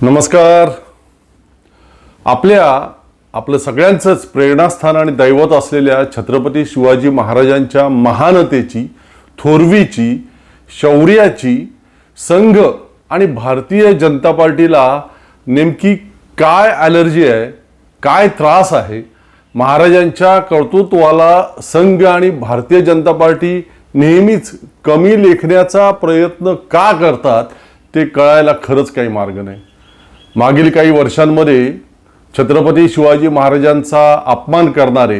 नमस्कार. आपलं सगळ्यांचंच प्रेरणास्थान आणि दैवत असलेल्या छत्रपती शिवाजी महाराजांच्या महानतेची, थोरवीची, शौर्याची संघ आणि भारतीय जनता पार्टीला नेमकी काय ॲलर्जी आहे, काय त्रास आहे, महाराजांच्या कर्तृत्वाला संघ आणि भारतीय जनता पार्टी नेहमीच कमी लेखण्याचा प्रयत्न का करतात ते कळायला खरंच काही मार्ग नाही. मागील काही वर्षांमध्ये छत्रपती शिवाजी महाराजांचा अपमान करणारे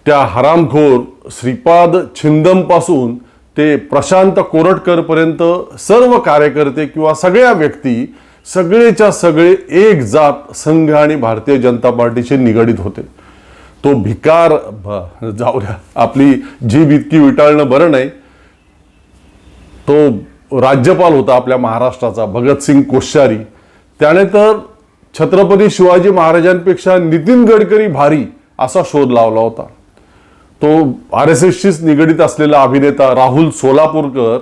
त्या हरामखोर श्रीपाद छिंदमपासून ते प्रशांत कोरटकरपर्यंत सर्व कार्यकर्ते किंवा सगळ्या व्यक्ती सगळेच्या सगळे एक जात संघ आणि भारतीय जनता पार्टीशी निगडीत होते. तो भिकार जाऊ द्या, आपली जीभ इतकी विटाळणं बरं नाही. तो राज्यपाल होता आपल्या महाराष्ट्राचा, भगतसिंग कोश्यारी. त्याने तर छत्रपती शिवाजी महाराजांपेक्षा नितीन गडकरी भारी असा शोध लावला होता. तो RSSशीच निगडीत असलेला अभिनेता राहुल सोलापूरकर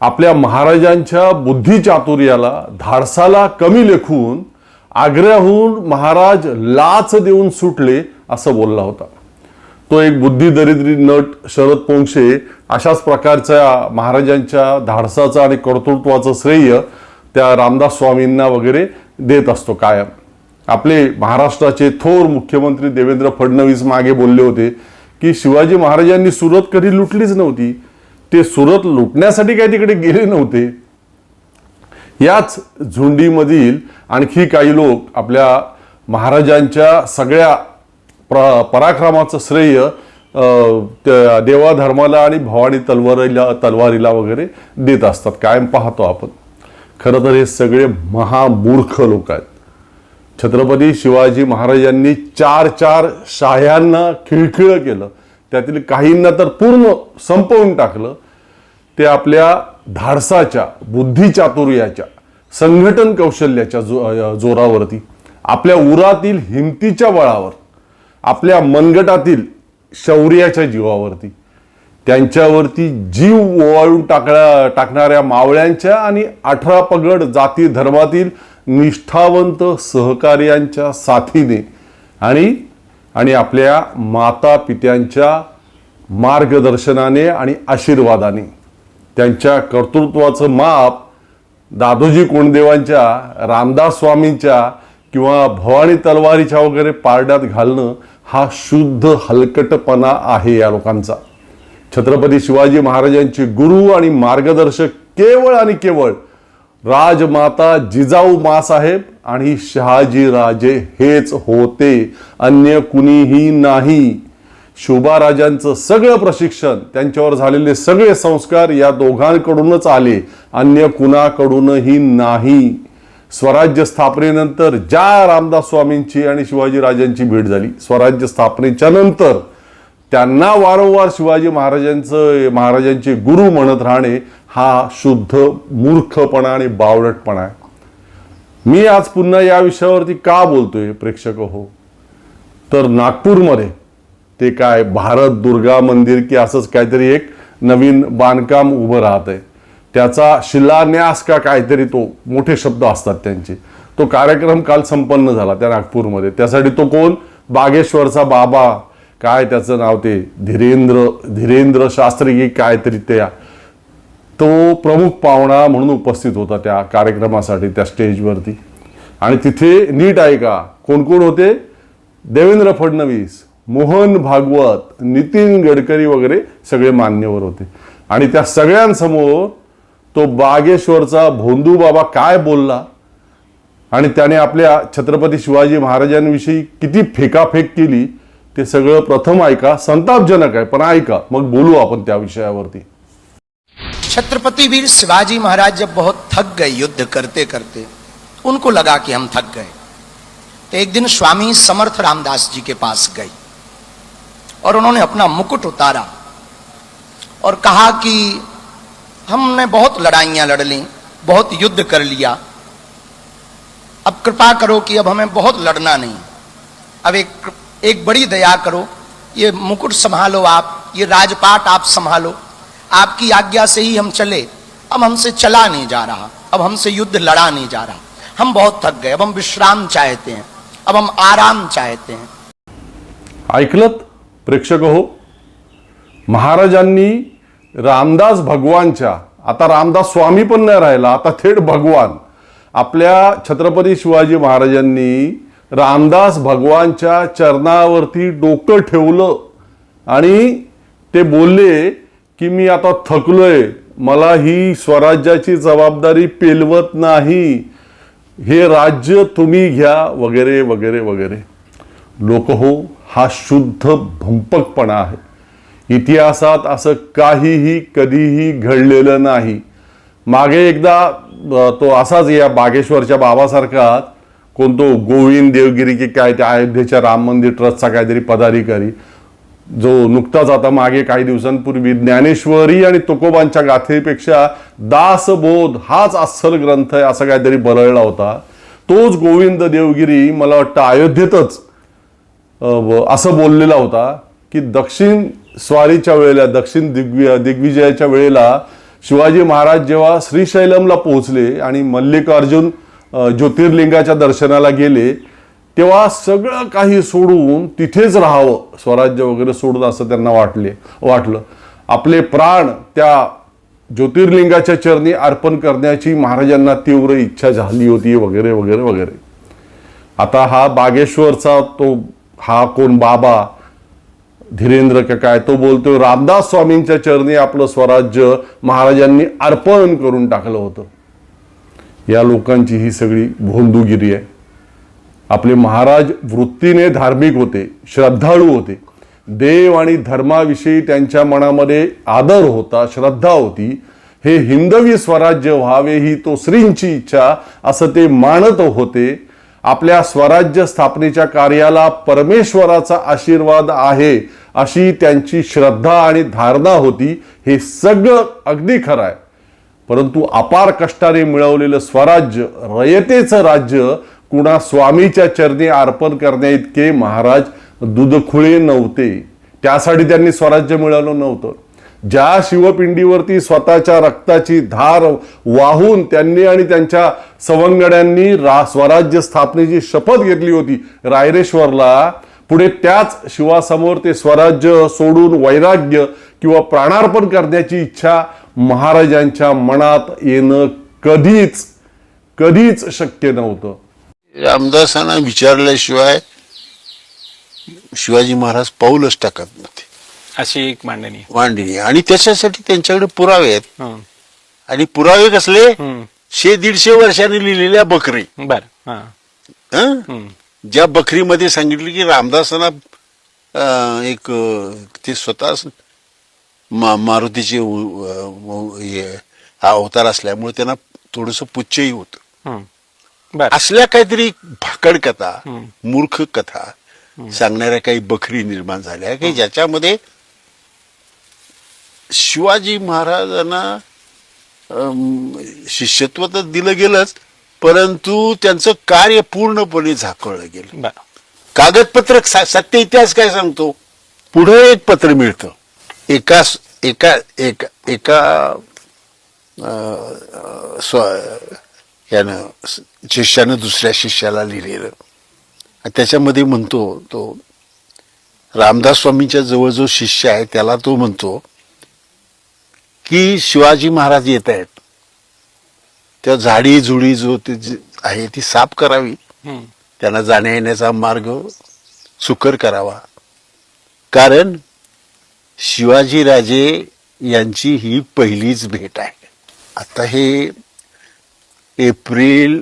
आपल्या महाराजांच्या बुद्धिचातुर्याला, धाडसाला कमी लेखून आग्र्याहून महाराज लाच देऊन सुटले असं बोलला होता. तो एक बुद्धिदरिद्री नट शरद पोंक्षे अशाच प्रकारच्या महाराजांच्या धाडसाचं आणि कर्तृत्वाचं श्रेय त्या रामदास स्वामींना वगैरे देत असतो कायम. आपले महाराष्ट्राचे थोर मुख्यमंत्री देवेंद्र फडणवीस मागे बोलले होते की शिवाजी महाराजांनी सुरत कधी लुटलीच नव्हती, ते सुरत लुटण्यासाठी काही तिकडे गेले नव्हते. याच झुंडीमधील आणखी काही लोक आपल्या महाराजांच्या सगळ्या पराक्रमाचं श्रेय देवाधर्माला आणि भवानी तलवारीला वगैरे देत असतात. कायम पाहतो आपण. खरं तर हे सगळे महामूर्ख लोक आहेत. छत्रपती शिवाजी महाराजांनी चार शाह्यांना खिळखिळं केलं, त्यातील काहींना तर पूर्ण संपवून टाकलं. ते आपल्या धाडसाच्या, बुद्धिचातुर्याच्या, संघटन कौशल्याच्या जोरावरती, आपल्या उरातील हिमतीच्या बळावर, आपल्या मनगटातील शौर्याच्या जीवावरती, त्यांच्यावरती जीव ओवाळून टाकणाऱ्या मावळ्यांच्या आणि 18 पगड जाती धर्मातील निष्ठावंत सहकार्यांच्या साथीने आणि आपल्या माता पित्यांच्या मार्गदर्शनाने आणि आशीर्वादाने त्यांच्या कर्तृत्वाचं माप दादोजी कोंडदेवांच्या, रामदास स्वामींच्या किंवा भवानी तलवारीच्या वगैरे पारड्यात घालणं हा शुद्ध हलकटपणा आहे या लोकांचा. छत्रपती शिवाजी महाराजांचे गुरु आणि मार्गदर्शक केवळ आणि केवळ राजमाता जिजाऊ मासाहेब आणि शहाजी राजे हेच होते, अन्य कुणीही नाही. शोभाराजांचं सगळं प्रशिक्षण, त्यांच्यावर झालेले सगळे संस्कार या दोघांकडूनच आले, अन्य कुणाकडूनही नाही. स्वराज्य स्थापनेनंतर ज्या रामदास स्वामींची आणि शिवाजी राजांची भेट झाली, स्वराज्य स्थापनेच्या नंतर त्यांना वारंवार शिवाजी महाराजांचे गुरु म्हणत राहणे हा शुद्ध मूर्खपणा आणि बावळटपणा आहे. मी आज पुन्हा या विषयावरती का बोलतोय प्रेक्षक हो, तर नागपूरमध्ये ते काय भारत दुर्गा मंदिर की असंच काहीतरी एक नवीन बांधकाम उभं राहत आहे, त्याचा शिलान्यास का काहीतरी, तो मोठे शब्द असतात त्यांचे. तो कार्यक्रम काल संपन्न झाला त्या नागपूरमध्ये. त्यासाठी तो कोण, बागेश्वरचा बाबा, काय त्याचं नाव, ते धीरेंद्र शास्त्री की काहीतरी, तो प्रमुख पाहुणा म्हणून उपस्थित होता त्या कार्यक्रमासाठी त्या स्टेजवरती. आणि तिथे नीट ऐका, कोण कोण होते, देवेंद्र फडणवीस, मोहन भागवत, नितीन गडकरी वगैरे सगळे मान्यवर होते. आणि त्या सगळ्यांसमोर तो बागेश्वरचा भोंदू बाबा काय बोलला आणि त्याने आपल्या छत्रपती शिवाजी महाराजांविषयी किती फेकाफेक केली ते सगळं प्रथम ऐका. संतापजनक आहे पण ऐका, मग बोलू आपण त्या विषयावरती. छत्रपति वीर शिवाजी महाराज जब बहुत थक गए युद्ध करते करते, उनको लगा कि हम थक गए, तो एक दिन स्वामी समर्थ रामदास जी के पास गए और उन्होंने अपना मुकुट उतारा और कहा कि हमने बहुत लड़ाइयां लड़ ली, बहुत युद्ध कर लिया, अब कृपा करो कि अब हमें बहुत लड़ना नहीं, अब एक बड़ी दया करो, ये मुकुट संभालो आप, ये राजपाट आप संभालो, आपकी आज्ञा से ही हम चले, अब हमसे चला नहीं जा रहा, अब हमसे युद्ध लड़ा नहीं जा रहा, हम बहुत थक गए, अब हम विश्राम चाहते हैं, अब हम आराम चाहते हैं। ऐकलत प्रेक्षक हो, महाराजांनी रामदास भगवानच्या, आता रामदास स्वामी पण नाही राहिला, आता थेट भगवान, आपल्या छत्रपती शिवाजी महाराजांनी रामदास भगवानच्या चरणावरती डोकं ठेवलं आणि ते बोलले की मी आता थकलोय, मला ही स्वराज्याची जबाबदारी पेलवत नाही, हे राज्य तुम्ही घ्या, वगैरे वगैरे वगैरे। लोक हो, हा शुद्ध भंपकपणा आहे। इतिहासात असं काहीही कधीही घडलेलं नाही। मागे एकदा तो असाच या बागेश्वरच्या बाबासारखा कोणतो गोविंद देवगिरी की काय, त्या अयोध्येच्या राम मंदिर ट्रस्टचा काहीतरी पदाधिकारी, जो नुकताच आता मागे काही दिवसांपूर्वी ज्ञानेश्वरी आणि तुकोबांच्या गाथेपेक्षा दासबोध हाच अस्सल ग्रंथ आहे असं काहीतरी बरळला होता। तोच गोविंद देवगिरी मला वाटतं अयोध्येतच असं बोललेला होता की दक्षिण स्वारीच्या वेळेला, दक्षिण दिग्विजयाच्या वेळेला शिवाजी महाराज जेव्हा श्रीशैलमला पोहोचले आणि मल्लिकार्जुन ज्योतिर्लिंगाच्या दर्शनाला गेले, तेव्हा सगळं काही सोडून तिथेच राहावं, स्वराज्य वगैरे सोडून असं त्यांना वाटलं। आपले प्राण त्या ज्योतिर्लिंगाच्या चरणी अर्पण करण्याची महाराजांना तीव्र इच्छा झाली होती, वगैरे वगैरे वगैरे। आता हा बागेश्वरचा तो हा कोण बाबा धीरेंद्र का काय, तो बोलतोय रामदास स्वामींच्या चरणी आपलं स्वराज्य महाराजांनी अर्पण करून टाकलं होतं। या लोकांची ही सगळी भोंदूगिरी आहे। आपले महाराज वृत्तीने धार्मिक होते, श्रद्धाळू होते, देव आणि धर्माविषयी त्यांच्या मनामध्ये आदर होता, श्रद्धा होती। हे हिंदवी स्वराज्य व्हावे ही तो श्रींची इच्छा असं ते मानत होते। आपल्या स्वराज्य स्थापनेच्या कार्याला परमेश्वराचा आशीर्वाद आहे अशी त्यांची श्रद्धा आणि धारणा होती। हे सगळं अगदी खरं आहे, परंतु अपार कष्टाने मिळवलेलं स्वराज्य, रयतेचं राज्य कुणा स्वामीच्या चरणी अर्पण करण्या इतके महाराज दुधखुळे नव्हते। त्यासाठी त्यांनी स्वराज्य मिळवलं नव्हतं। ज्या शिवपिंडीवरती स्वतःच्या रक्ताची धार वाहून त्यांनी आणि त्यांच्या सवंगड्यांनी स्वराज्य स्थापनेची शपथ घेतली होती रायरेश्वरला, पुढे त्याच शिवासमोर ते स्वराज्य सोडून वैराग्य किंवा प्राणार्पण करण्याची इच्छा महाराजांच्या मनात येणं कधीच कधीच शक्य नव्हतं। रामदासांना विचारल्याशिवाय शिवाजी महाराज पाऊलच टाकत नव्हते, अशी एक मांडणी आणि त्याच्यासाठी त्यांच्याकडे पुरावे आहेत। हं. आणि पुरावे कसले? हं. 100-150 वर्षांनी लिहिलेल्या बकरी। बर हा हं? ज्या बकरीमध्ये सांगितलं की रामदासांना एक ते स्वतः मारुतीचे अवतार असल्यामुळे त्यांना थोडस पुच्छही होत। बर असल्या काहीतरी भाकड कथा, मूर्ख कथा सांगणाऱ्या काही बकरी निर्माण झाल्या की ज्याच्यामध्ये शिवाजी महाराजांना शिष्यत्व तर दिलं गेलंच, परंतु त्यांचं कार्य पूर्णपणे झाकळलं गेलं। बर कागदपत्र सत्य इतिहास काय सांगतो? पुढे एक पत्र मिळतं, एका एका एका एका यानं शिष्यानं दुसऱ्या शिष्याला लिहिलेलं, त्याच्यामध्ये म्हणतो, तो रामदास स्वामींच्या जवळ जो शिष्य आहे त्याला तो म्हणतो की शिवाजी महाराज येत आहेत, त्या झाडी झुडी जो आहे ती साफ करावी, त्यांना जाण्या येण्याचा मार्ग सुकर करावा, कारण शिवाजीराजे यांची ही पहिलीच भेट आहे। आता हे एप्रिल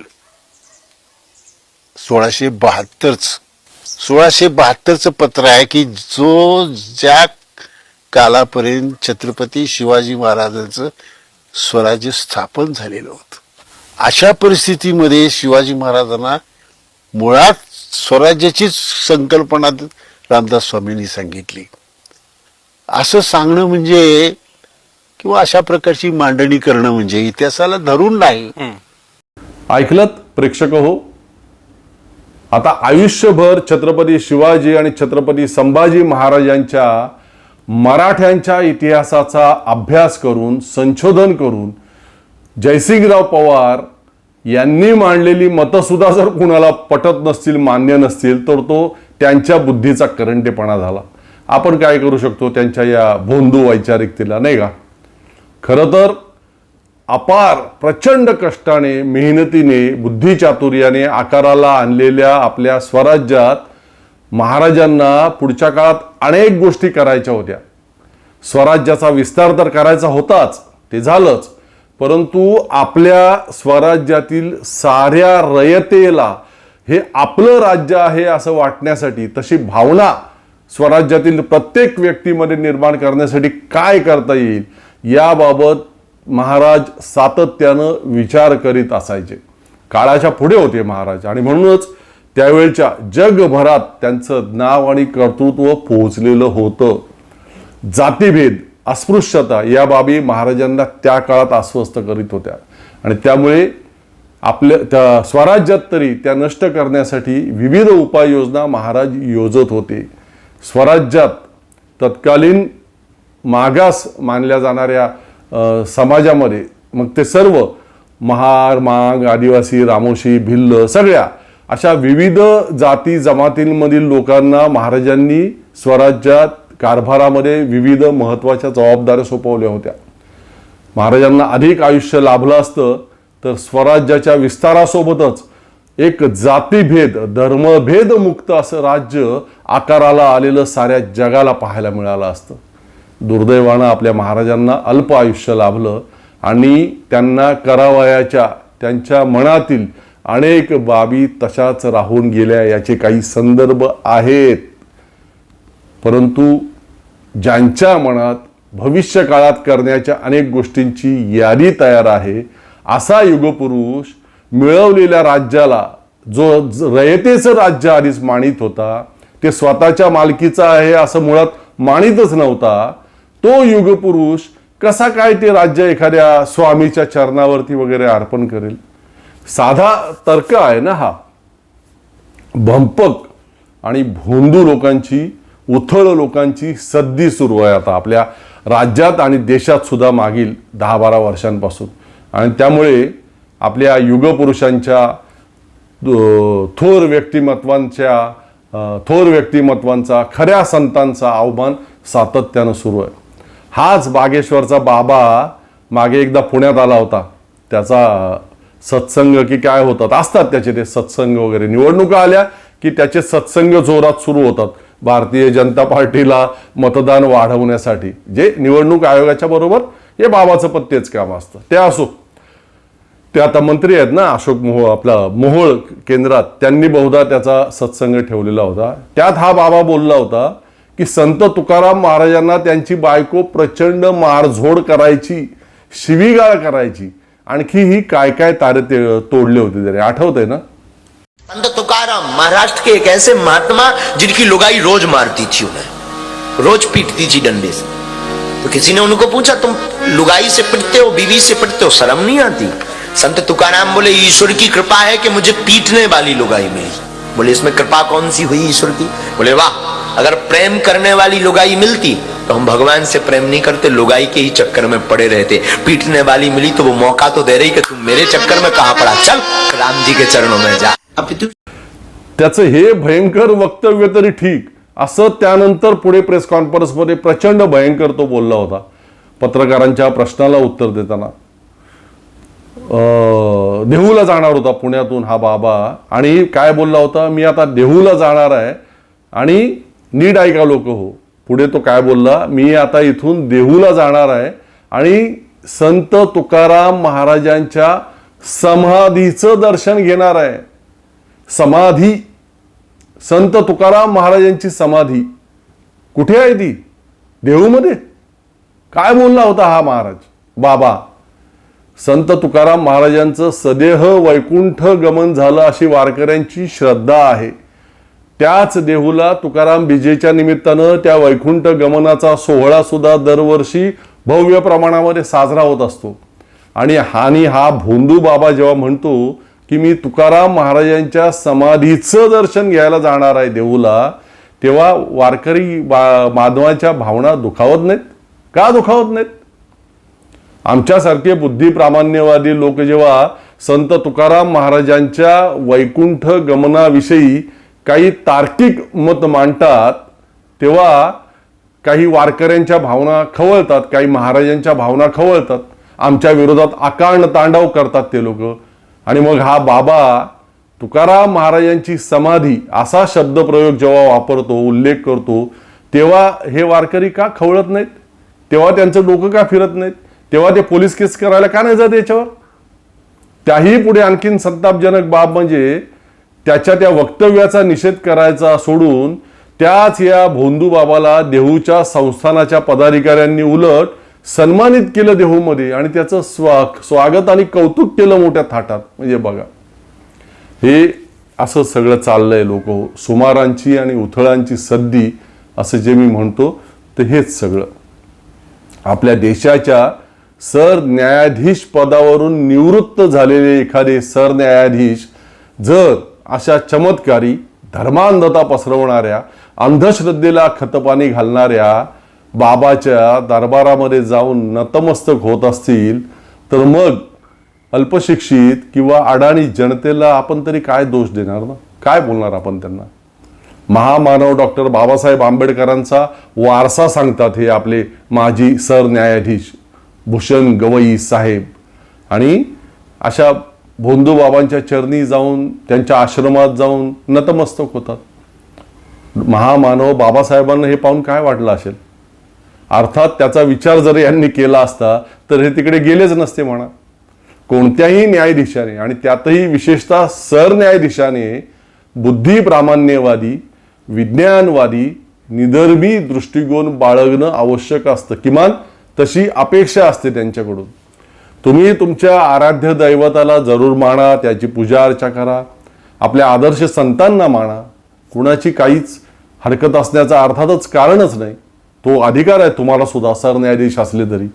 1672चं पत्र आहे की जो ज्या कालापर्यंत छत्रपती शिवाजी महाराजांचं स्वराज्य स्थापन झालेलं होतं, अशा परिस्थितीमध्ये शिवाजी महाराजांना मुळात स्वराज्याची संकल्पना रामदास स्वामींनी सांगितली। असं सांगणं म्हणजे किंवा अशा प्रकारची मांडणी करणं म्हणजे इतिहासाला धरून नाही। ऐकलत प्रेक्षक हो, आता आयुष्यभर छत्रपती शिवाजी आणि छत्रपती संभाजी महाराजांच्या मराठ्यांच्या इतिहासाचा अभ्यास करून, संशोधन करून जयसिंगराव पवार यांनी मांडलेली मतं सुद्धा जर कुणाला पटत नसतील, मान्य नसतील, तर तो त्यांच्या बुद्धीचा करंटेपणा झाला. आपण काय करू शकतो त्यांच्या या भोंदू वैचारिकतेला, नाही का? खरं तर अपार प्रचंड कष्टाने, मेहनतीने, बुद्धिचातुर्याने आकाराला आणलेल्या आपल्या स्वराज्यात महाराजांना पुढच्या काळात अनेक गोष्टी करायच्या होत्या. स्वराज्याचा विस्तार तर करायचा होताच, ते झालंच, परंतु आपल्या स्वराज्यातील साऱ्या रयतेला हे आपलं राज्य आहे असं वाटण्यासाठी, तशी भावना स्वराज्यातील प्रत्येक व्यक्तीमध्ये निर्माण करण्यासाठी काय करता येईल याबाबत महाराज सातत्यानं विचार करीत असायचे. काळाच्या पुढे होते महाराज आणि म्हणूनच त्यावेळच्या जगभरात त्यांचं नाव आणि कर्तृत्व पोहोचलेलं होतं. जातीभेद, अस्पृश्यता या बाबी महाराजांना त्या काळात अस्वस्थ करीत होत्या आणि त्यामुळे आपल्या त्या स्वराज्यात तरी त्या नष्ट करण्यासाठी विविध उपाययोजना महाराज योजत होते. स्वराज्यात तत्कालीन मागास मानल्या जाणाऱ्या समाजामध्ये मग ते सर्व महार, मांग, आदिवासी, रामोशी, भिल्ल सगळ्या अशा विविध जाती जमातींमधील लोकांना महाराजांनी स्वराज्यात कारभारामध्ये विविध महत्त्वाच्या जबाबदाऱ्या सोपवल्या होत्या. महाराजांना अधिक आयुष्य लाभलं असतं तर स्वराज्याच्या विस्तारासोबतच एक जातीभेद, धर्मभेद मुक्त असं राज्य आकाराला आलेलं साऱ्या जगाला पाहायला मिळालं असतं. दुर्दैवानं आपल्या महाराजांना अल्प आयुष्य लाभलं आणि त्यांना करावयाच्या त्यांच्या मनातील अनेक बाबी तशाच राहून गेल्या याचे काही संदर्भ आहेत. परंतु ज्यांच्या मनात भविष्य काळात करण्याच्या अनेक गोष्टींची यादी तयार आहे असा युगपुरुष मिळवलेल्या राज्याला, जो रयतेचं राज्य आधीच मानित होता, ते स्वतःच्या मालकीचं आहे असं मुळात मानितच नव्हता, तो युगपुरुष कसा काय ते राज्य एखाद्या स्वामीच्या चरणावरती वगैरे अर्पण करेल? साधा तर्क आहे ना हा. भंपक आणि भोंदू लोकांची, उथळ लोकांची सद्दी सुरू आहे आता आपल्या राज्यात आणि देशात सुद्धा मागील 10-12 वर्षांपासून. आणि त्यामुळे आपल्या युगपुरुषांच्या थोर व्यक्तिमत्वांचा, खऱ्या संतांचा अवमान सातत्यानं सुरू आहे. हाच बागेश्वरचा बाबा मागे एकदा पुण्यात आला होता. त्याचा सत्संग की काय होतात, असतात त्याचे ते सत्संग वगैरे, निवडणुका आल्या की त्याचे सत्संग जोरात सुरू होतात भारतीय जनता पार्टीला मतदान वाढवण्यासाठी. जे निवडणूक आयोगाच्या बरोबर हे बाबाचं पण तेच काम असतं. ते असो, ते आता मंत्री आहेत ना अशोक मोहोळ केंद्रात, त्यांनी बहुधा त्याचा सत्संग ठेवलेला होता. त्यात हा बाबा बोलला होता की संत तुकाराम महाराजांना त्यांची बायको प्रचंड मारझोड करायची, शिवीगाळ करायची, आणखी ही काय काय तारे तोडले होते तरी आठवतंय ना? संत तुकाराम महाराष्ट्र के एक ऐसे महात्मा जिनकी लुगाई रोज मारती थी, उन्हें रोज पीटती थी डंडे से. तो किसी ने उनको पूछा, तुम लुगाई से पिटते हो, बीवी से पिटते हो, शर्म नहीं आती? संत तुकाराम बोले, ईश्वर की कृपा है कि मुझे पीटने वाली लुगाई मिली. बोले, इसमें कृपा कौन सी हुई ईश्वर की? बोले, वाह, अगर प्रेम करने वाली लुगाई मिलती तो हम भगवान से प्रेम नहीं करते, लुगाई के ही चक्कर में पड़े रहते. पीटने वाली मिली तो वो मौका तो दे रही कि तुम मेरे चक्कर में कहां पड़ा, चल राम जी के चरणों में जा. त्याचं हे भयंकर वक्तव्य तरी ठीक, असं त्यानंतर पुढे प्रेस कॉन्फरन्समध्ये प्रचंड भयंकर तो बोलला होता पत्रकारांच्या प्रश्नाला उत्तर देताना. देहूला जाणार होता पुण्यातून हा बाबा आणि काय बोलला होता, मी आता देहूला जाणार आहे आणि नीट ऐका लोक हो, पुढे तो काय बोलला, मी आता इथून देहूला जाणार आहे आणि संत तुकाराम महाराजांच्या समाधीचं दर्शन घेणार आहे. समाधी, संत तुकाराम महाराजांची समाधी कुठे आहे ती? देहूमध्ये. काय बोलला होता हा महाराज बाबा? संत तुकाराम महाराजांचं सदेह वैकुंठ गमन झालं अशी वारकऱ्यांची श्रद्धा आहे. त्याच देहूला तुकाराम बीजेच्या निमित्तानं त्या वैकुंठ गमनाचा सोहळा सुद्धा दरवर्षी भव्य प्रमाणामध्ये साजरा होत असतो. आणि हा भोंदू बाबा जेव्हा म्हणतो की मी तुकाराम महाराजांच्या समाधीचं दर्शन घ्यायला जाणार आहे देहूला, तेव्हा वारकरी माधवाच्या भावना दुखावत नाहीत का? दुखावत नाहीत. आमच्यासारखे बुद्धिप्रामाण्यवादी लोक जेव्हा संत तुकाराम महाराजांच्या वैकुंठ गमनाविषयी काही तार्किक मत मांडतात तेव्हा काही वारकऱ्यांच्या भावना खवळतात, काही महाराजांच्या भावना खवळतात, आमच्या विरोधात आकांड तांडव करतात ते लोक. आणि मग हा बाबा तुकाराम महाराजांची समाधी असा शब्दप्रयोग जेव्हा वापरतो, उल्लेख करतो, तेव्हा हे वारकरी का खवळत नाहीत? तेव्हा त्यांचं डोकं का फिरत नाहीत? तेव्हा ते पोलीस केस करायला का नाही जात याच्यावर? त्याही पुढे आणखीन संतापजनक बाब म्हणजे त्याच्या त्या वक्तव्याचा निषेध करायचा सोडून त्याच या भोंदू बाबाला देहूच्या संस्थानाच्या पदाधिकाऱ्यांनी उलट सन्मानित केलं देहूमध्ये आणि त्याचं स्वागत आणि कौतुक केलं मोठ्या थाटात. म्हणजे बघा, हे असं सगळं चाललंय. लोक सुमारांची आणि उथळांची सद्दी असं जे मी म्हणतो ते हेच सगळं. आपल्या देशाच्या सरन्यायाधीश पदावरून निवृत्त झालेले एखादे सरन्यायाधीश जर अशा चमत्कारी, धर्मांधता पसरवणाऱ्या, अंधश्रद्धेला खतपाणी घालणाऱ्या बाबाच्या दरबारामध्ये जाऊन नतमस्तक होत असतील तर मग अल्पशिक्षित किंवा अडाणी जनतेला आपण तरी काय दोष देणार ना? काय बोलणार आपण त्यांना? महामानव डॉक्टर बाबासाहेब आंबेडकरांचा वारसा सांगतात हे आपले माजी सरन्यायाधीश भूषण गवई साहेब. आणि अशा भोंदू बाबांच्या चरणी जाऊन, त्यांच्या आश्रमात जाऊन नतमस्तक होतात. महामानव बाबासाहेबांना हे पाहून काय वाटलं असेल? अर्थात त्याचा विचार जर यांनी केला असता तर हे तिकडे गेलेच नसते म्हणा. कोणत्याही न्यायाधीशाने, आणि त्यातही विशेषतः सरन्यायाधीशाने बुद्धिप्रामाण्यवादी, विज्ञानवादी, निधर्मी दृष्टिकोन बाळगणं आवश्यक असतं. किमान तशी अपेक्षा असते त्यांच्याकडून. तुम्ही तुमच्या आराध्य दैवताला जरूर माना, त्याची पूजा अर्चा करा, आपल्या आदर्श संतांना माना, कुणाची काहीच हरकत असण्याचा अर्थातच कारणच नाही. तो अधिकार आहे तुम्हाला सुद्धा सरन्यायाधीश असले तरी.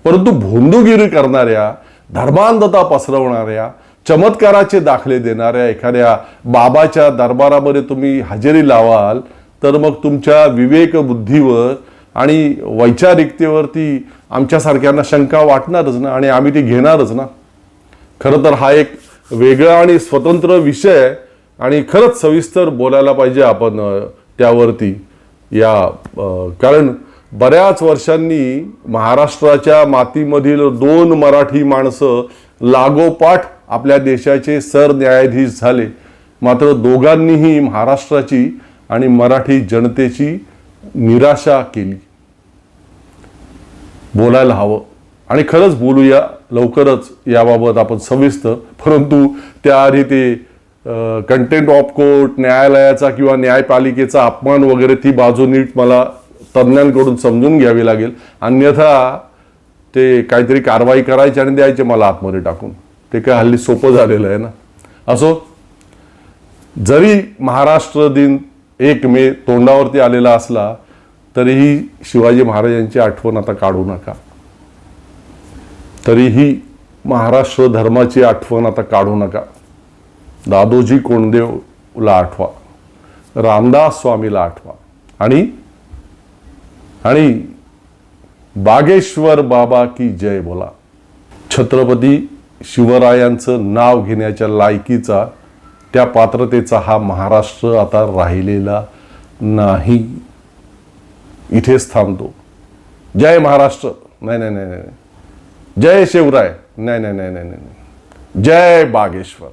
परंतु भोंदूगिरी करणाऱ्या, धर्मांधता पसरवणाऱ्या, चमत्काराचे दाखले देणाऱ्या एखाद्या बाबाच्या दरबारामध्ये तुम्ही हजेरी लावाल तर मग तुमच्या विवेक बुद्धीवर आणि वैचारिकतेवरती आमच्यासारख्यांना शंका वाटणारच ना, आणि आम्ही ती घेणारच ना. खरं तर हा एक वेगळा आणि स्वतंत्र विषय आहे आणि खरंच सविस्तर बोलायला पाहिजे आपण त्यावरती. कारण बऱ्याच वर्षांनी महाराष्ट्राच्या मातीमधील 2 मराठी माणसं लागोपाठ आपल्या देशाचे सरन्यायाधीश झाले. मात्र दोघांनीही महाराष्ट्राची आणि मराठी जनतेची निराशा केली. बोलायला हवं आणि खरंच बोलूया लवकरच याबाबत आपण सविस्तर. परंतु त्याआधी ते कंटेंट ऑफ कोर्ट, न्यायालयाचा किंवा न्यायपालिकेचा अपमान वगैरे ती बाजू नीट मला तज्ज्ञांकडून समजून घ्यावी लागेल. अन्यथा ते काहीतरी कारवाई करायची आणि द्यायचे मला आतमध्ये टाकून. ते काय हल्ली सोपं झालेलं आहे ना. असो, जरी महाराष्ट्र दिन 1 मे तोंडावरती आलेला असला तरीही शिवाजी महाराजांची आठवण आता काढू नका. तरीही महाराष्ट्र धर्माची आठवण आता काढू नका. दादोजी कोंडदेवला आठवा, रामदास स्वामीला आठवा आणि बागेश्वर बाबा की जय बोला. छत्रपती शिवरायांचं नाव घेण्याच्या लायकीचा, त्या पात्रतेचा हा महाराष्ट्र आता राहिलेला नाही. इथेच थांबतो. जय महाराष्ट्र नाही नाही नाही नाही, जय शिवराय नाही नाही नाही नाही नाही, जय बागेश्वर.